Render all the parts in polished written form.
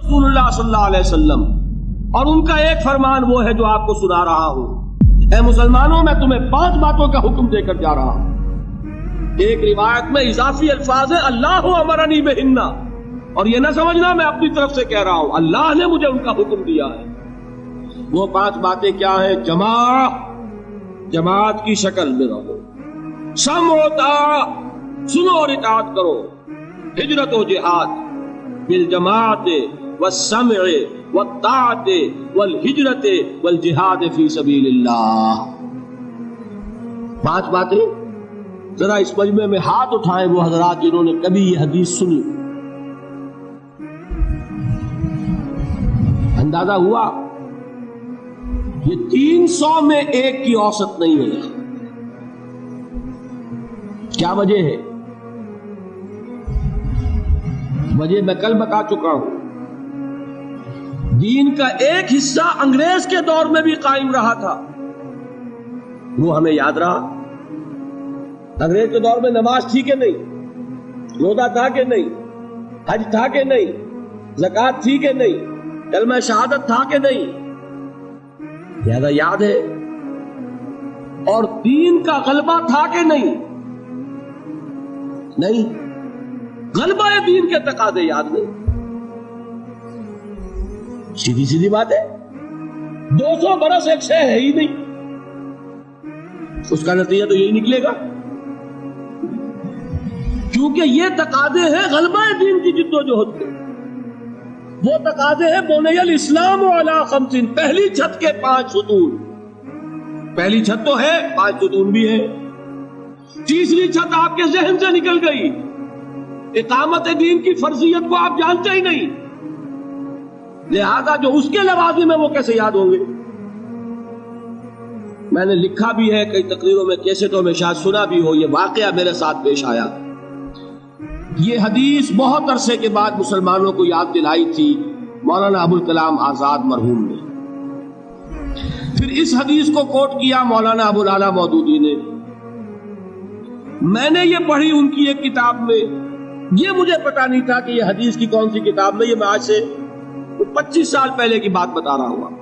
رسول اللہ صلی اللہ علیہ وسلم، اور ان کا ایک فرمان وہ ہے جو آپ کو سنا رہا ہوں۔ اے مسلمانوں، میں تمہیں 5 باتوں کا حکم دے کر جا رہا ہوں۔ ایک روایت میں اضافی الفاظ ہے اللہ امرنی بہن، اور یہ نہ سمجھنا میں اپنی طرف سے کہہ رہا ہوں، اللہ نے مجھے ان کا حکم دیا ہے۔ وہ 5 باتیں کیا ہیں؟ جماعت کی شکل میں رہو، سمع و طاعت، سنو اور اطاعت کرو، ہجرت و جہاد بالجماعت والسمع والطاعت والہجرت والجہاد فی سبیل اللہ۔ 5 باتیں۔ ذرا اس مجمع میں ہاتھ اٹھائیں وہ حضرات جنہوں نے کبھی یہ حدیث سنی۔ اندازہ ہوا یہ 300 میں ایک کی اوسط نہیں ہے۔ کیا وجہ ہے؟ وجہ میں کل بتا چکا ہوں۔ دین کا ایک حصہ انگریز کے دور میں بھی قائم رہا تھا، وہ ہمیں یاد رہا۔ انگریز کے دور میں نماز تھی کہ نہیں؟ روزہ تھا کہ نہیں؟ حج تھا کہ نہیں؟ زکوٰۃ تھی کہ نہیں؟ کلمہ شہادت تھا کہ نہیں؟ زیادہ یاد ہے۔ اور دین کا غلبہ تھا کہ نہیں؟ نہیں۔ غلبہ دین کے تقاضے یاد نہیں۔ سیدھی سیدھی بات ہے۔ 200 برس ایک شے ہے ہی نہیں، اس کا نتیجہ تو یہی نکلے گا، کیونکہ یہ تقاضے ہیں غلبہ دین کی جد و جہد کے۔ وہ تقاضے ہیں بنی الاسلام علی 5، پہلی چھت کے 5 ستون۔ پہلی چھت تو ہے، 5 ستون بھی ہے۔ تیسری چھت آپ کے ذہن سے نکل گئی، اقامت دین کی فرضیت کو آپ جانتے ہی نہیں، لہذا جو اس کے لوازم ہیں وہ کیسے یاد ہوں گے؟ میں نے لکھا بھی ہے کئی تقریروں میں، کیسٹوں میں شاید سنا بھی ہو، یہ واقعہ میرے ساتھ پیش آیا۔ یہ حدیث بہت عرصے کے بعد مسلمانوں کو یاد دلائی تھی مولانا ابوالکلام آزاد مرحوم نے۔ پھر اس حدیث کو کوٹ کیا مولانا ابوالعلا مودودی نے۔ میں نے یہ پڑھی ان کی ایک کتاب میں، یہ مجھے پتا نہیں تھا کہ یہ حدیث کی کون سی کتاب میں، یہ میں آج سے 25 سال پہلے کی بات بتا رہا ہوں۔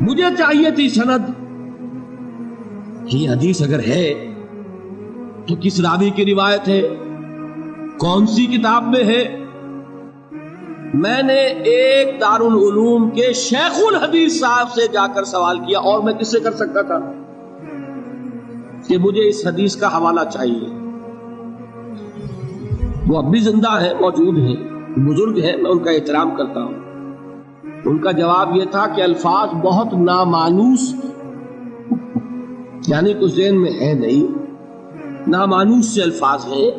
مجھے چاہیے تھی سند، یہ حدیث اگر ہے تو کس راوی کی روایت ہے، کون سی کتاب میں ہے۔ میں نے ایک دارالعلوم کے شیخ الحدیث صاحب سے جا کر سوال کیا، اور میں کس سے کر سکتا تھا، کہ مجھے اس حدیث کا حوالہ چاہیے۔ وہ اب بھی زندہ ہے، موجود ہیں، بزرگ ہیں، میں ان کا احترام کرتا ہوں۔ ان کا جواب یہ تھا کہ الفاظ بہت نامانوس، یعنی کچھ ذہن میں ہے نہیں، نامانوس سے الفاظ ہیں۔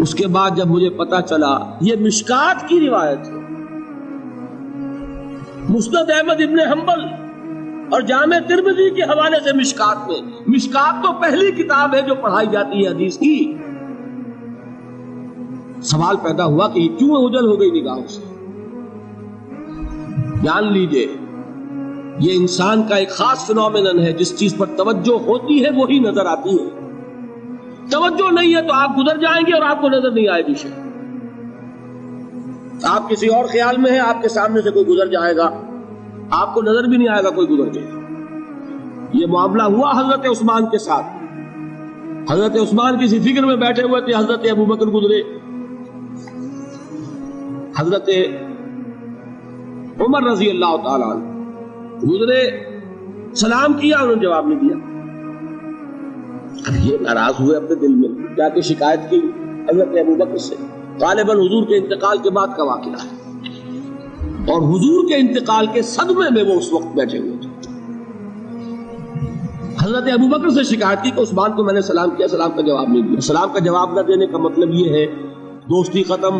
اس کے بعد جب مجھے پتا چلا یہ مشکات کی روایت ہے، مسند احمد ابن حنبل اور جامع ترمذی کے حوالے سے مشکات میں، مشکات تو پہلی کتاب ہے جو پڑھائی جاتی ہے حدیث کی۔ سوال پیدا ہوا کہ یہ کیوں اوجھل ہو گئی نگاہوں سے؟ جان لیجئے یہ انسان کا ایک خاص فنومینن ہے، جس چیز پر توجہ ہوتی ہے وہی نظر آتی ہے، توجہ نہیں ہے تو آپ گزر جائیں گے اور آپ کو نظر نہیں آئے گی شے۔ آپ کسی اور خیال میں ہیں، آپ کے سامنے سے کوئی گزر جائے گا، آپ کو نظر بھی نہیں آئے گا کوئی گزر جائے۔ یہ معاملہ ہوا حضرت عثمان کے ساتھ۔ حضرت عثمان کسی فکر میں بیٹھے ہوئے تھے، حضرت ابوبکر گزرے، حضرت عمر رضی اللہ تعالیٰ عنہ گزرے، سلام کیا، انہوں نے جواب نہیں دیا۔ اب یہ ناراض ہوئے اپنے دل میں، جا کے شکایت کی حضرت ابوبکر سے۔ غالباً حضور کے انتقال کے بعد کا واقعہ ہے، اور حضور کے انتقال کے صدمے میں وہ اس وقت بیٹھے ہوئے تھے۔ حضرت ابوبکر سے شکایت کی کہ عثمان کو میں نے سلام کیا، سلام کا جواب نہیں دیا۔ سلام کا جواب نہ دینے کا مطلب یہ ہے دوستی ختم،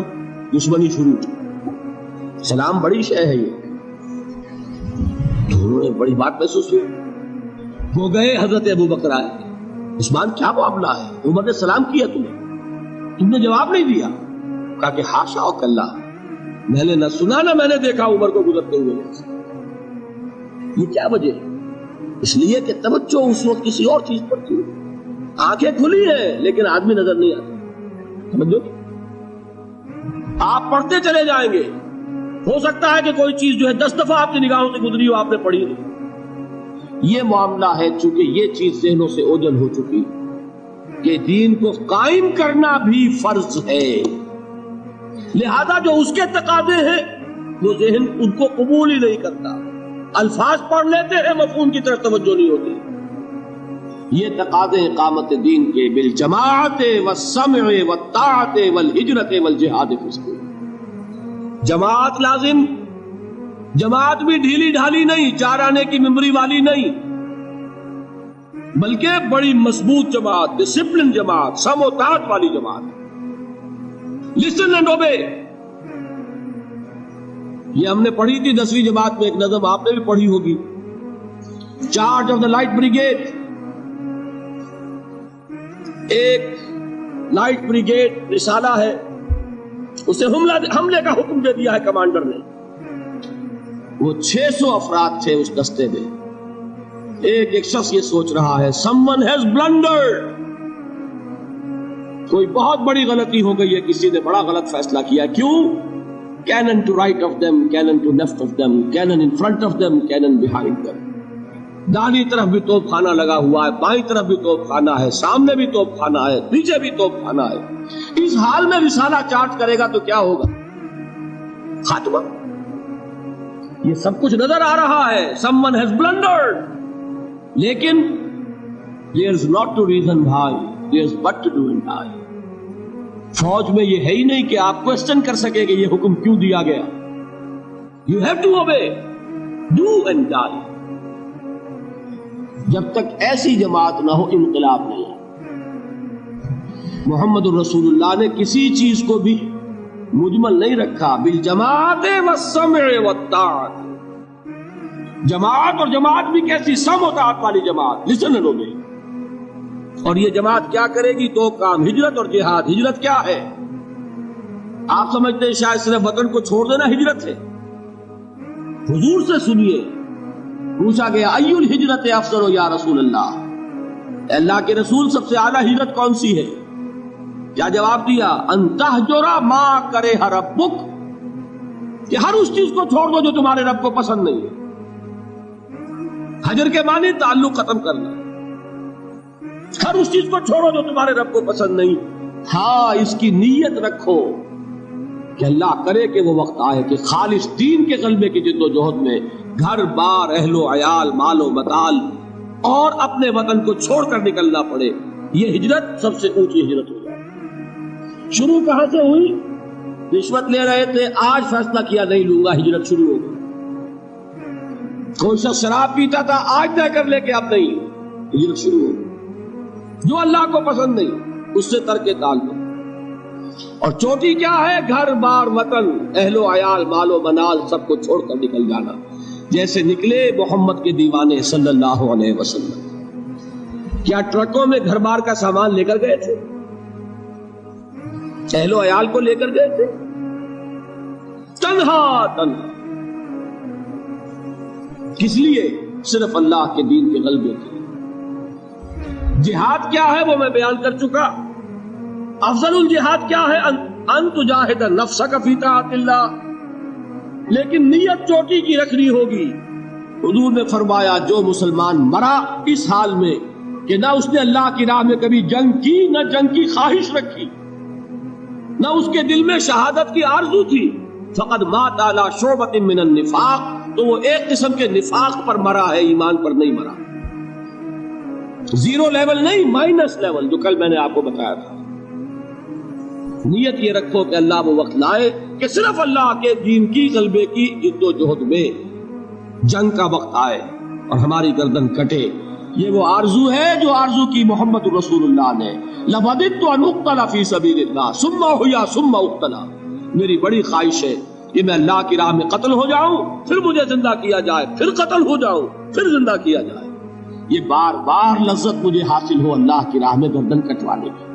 دشمنی شروع۔ سلام بڑی شے ہے، یہ دونوں نے بڑی بات محسوس ہوئی۔ وہ گئے، حضرت ابوبکر آئے، عثمان کیا معاملہ ہے؟ عمر نے سلام کیا تم نے جواب نہیں دیا۔ کہا کہ حاشا و کلا، میں نے نہ سنا نہ میں نے دیکھا عمر کو گزرتے ہوئے۔ یہ کیا وجہ ہے؟ اس لیے کہ توجہ اس وقت کسی اور چیز پر تھی، آنکھیں کھلی ہیں لیکن آدمی نظر نہیں آتا۔ سمجھو، آپ پڑھتے چلے جائیں گے، ہو سکتا ہے کہ کوئی چیز جو ہے 10 دفعہ آپ کی نگاہوں سے گزری ہو، آپ نے پڑھی نہیں۔ یہ معاملہ ہے، چونکہ یہ چیز ذہنوں سے اوجھل ہو چکی کہ دین کو قائم کرنا بھی فرض ہے، لہذا جو اس کے تقاضے ہیں وہ ذہن ان کو قبول ہی نہیں کرتا، الفاظ پڑھ لیتے ہیں، مفہوم کی طرف توجہ نہیں ہوتی۔ یہ تقاضے اقامت دین کے بالجماعت والسمع والطاعت والہجرت والجہاد فی سبیل، جماعت لازم، جماعت بھی ڈھیلی ڈھالی نہیں، 4 آنے کی ممبری والی نہیں، بلکہ بڑی مضبوط جماعت، ڈسپلن جماعت، سم و طاعت والی جماعت، لسن اینڈ اوبے۔ یہ ہم نے پڑھی تھی 10ویں جماعت میں ایک نظم، آپ نے بھی پڑھی ہوگی، charge of the light brigade. ایک لائٹ بریگیڈ رسالہ ہے، اسے حملے کا حکم دے دیا ہے کمانڈر نے، وہ 600 افراد تھے اس دستے میں۔ ایک شخص یہ سوچ رہا ہے someone has blundered، کوئی بہت بڑی غلطی ہو گئی ہے، کسی نے بڑا غلط فیصلہ کیا۔ کیوں؟ cannon to right of them, cannon to left of them, cannon in front of them, cannon behind them۔ داہنی طرف بھی توپ خانہ لگا ہوا ہے، بائیں طرف بھی توپ خانہ ہے، سامنے بھی توپ خانہ ہے، پیچھے بھی توپ خانہ ہے۔ اس حال میں رسالہ چارج کرے گا تو کیا ہوگا؟ خاتمہ۔ یہ سب کچھ نظر آ رہا ہے، someone has blundered، لیکن there's not to reason why، there's but to do and die۔ فوج میں یہ ہے ہی نہیں کہ آپ کوسچن کر سکے کہ یہ حکم کیوں دیا گیا۔ You have to obey، do and die۔ جب تک ایسی جماعت نہ ہو انقلاب نہیں ہے۔ محمد الرسول اللہ نے کسی چیز کو بھی مجمل نہیں رکھا، بالجماعت والسمع والطاعت۔ جماعت، اور جماعت بھی کیسی؟ سم و طاعت والی جماعت، لسن اینڈ اوبے۔ اور یہ جماعت کیا کرے گی؟ 2 کام، ہجرت اور جہاد۔ ہجرت کیا ہے؟ آپ سمجھتے ہیں شاید صرف وطن کو چھوڑ دینا ہجرت ہے؟ حضور سے سنیے، پوچھا گیا ای الہجرت افضل یا رسول اللہ، اللہ کے رسول سب سے اعلیٰ ہجرت کون سی ہے؟ کیا جواب دیا؟ ان تہجر ما کرہ ربک، کہ ہر اس چیز کو چھوڑ دو جو تمہارے رب کو پسند نہیں ہے۔ حجر کے معنی تعلق ختم کرنا، ہر اس چیز کو چھوڑو جو تمہارے رب کو پسند نہیں۔ ہاں، اس کی نیت رکھو کہ اللہ کرے کہ وہ وقت آئے کہ خالص دین کے غلبے کی جد و جہد میں گھر بار، اہل و عیال، مال و متال اور اپنے وطن کو چھوڑ کر نکلنا پڑے۔ یہ ہجرت سب سے اونچی ہجرت ہو جائے۔ شروع کہاں سے ہوئی؟ رشوت لے رہے تھے، آج فیصلہ کیا نہیں لوں گا، ہجرت شروع ہو گئی۔ کوئی شخص شراب پیتا تھا، آج طے کر لے کے اب نہیں، ہجرت شروع ہو گئی۔ جو اللہ کو پسند نہیں اس سے ترک تعلق۔ اور چوٹی کیا ہے؟ گھر بار، وطن، اہل و عیال، مال و منال سب کو چھوڑ کر نکل جانا، جیسے نکلے محمد کے دیوانے صلی اللہ علیہ وسلم۔ کیا ٹرکوں میں گھر بار کا سامان لے کر گئے تھے؟ اہل و عیال کو لے کر گئے تھے؟ تنہا تنہا، کس لیے؟ صرف اللہ کے دین کے غلبے کے لیے۔ جہاد کیا ہے وہ میں بیان کر چکا۔ افضل الجہاد کیا ہے؟ ان تجاہد نفسک فی طاعت اللہ، لیکن نیت چوٹی کی رکھنی ہوگی۔ حضور نے فرمایا جو مسلمان مرا اس حال میں کہ نہ اس نے اللہ کی راہ میں کبھی جنگ کی، نہ جنگ کی خواہش رکھی، نہ اس کے دل میں شہادت کی آرزو تھی، فقد مات علی شعبۃ من النفاق، تو وہ ایک قسم کے نفاق پر مرا ہے، ایمان پر نہیں مرا۔ زیرو لیول نہیں، مائنس لیول، جو کل میں نے آپ کو بتایا تھا۔ نیت یہ رکھو کہ اللہ وہ وقت لائے کہ صرف اللہ کے دین کی غلبے کی جد و جہد میں جنگ کا وقت آئے اور ہماری گردن کٹے۔ یہ وہ آرزو ہے جو آرزو کی محمد رسول اللہ نے، لَوَدِدْتُ أَنْ أُقْتَلَ فِي سَبِيلِ اللَّهِ ثُمَّ أُحْيَا ثُمَّ أُقْتَلَ، میری بڑی خواہش ہے کہ میں اللہ کی راہ میں قتل ہو جاؤں، پھر مجھے زندہ کیا جائے، پھر قتل ہو جاؤں، پھر زندہ کیا جائے۔ یہ بار بار لذت مجھے حاصل ہو اللہ کی راہ میں گردن کٹوانے کی۔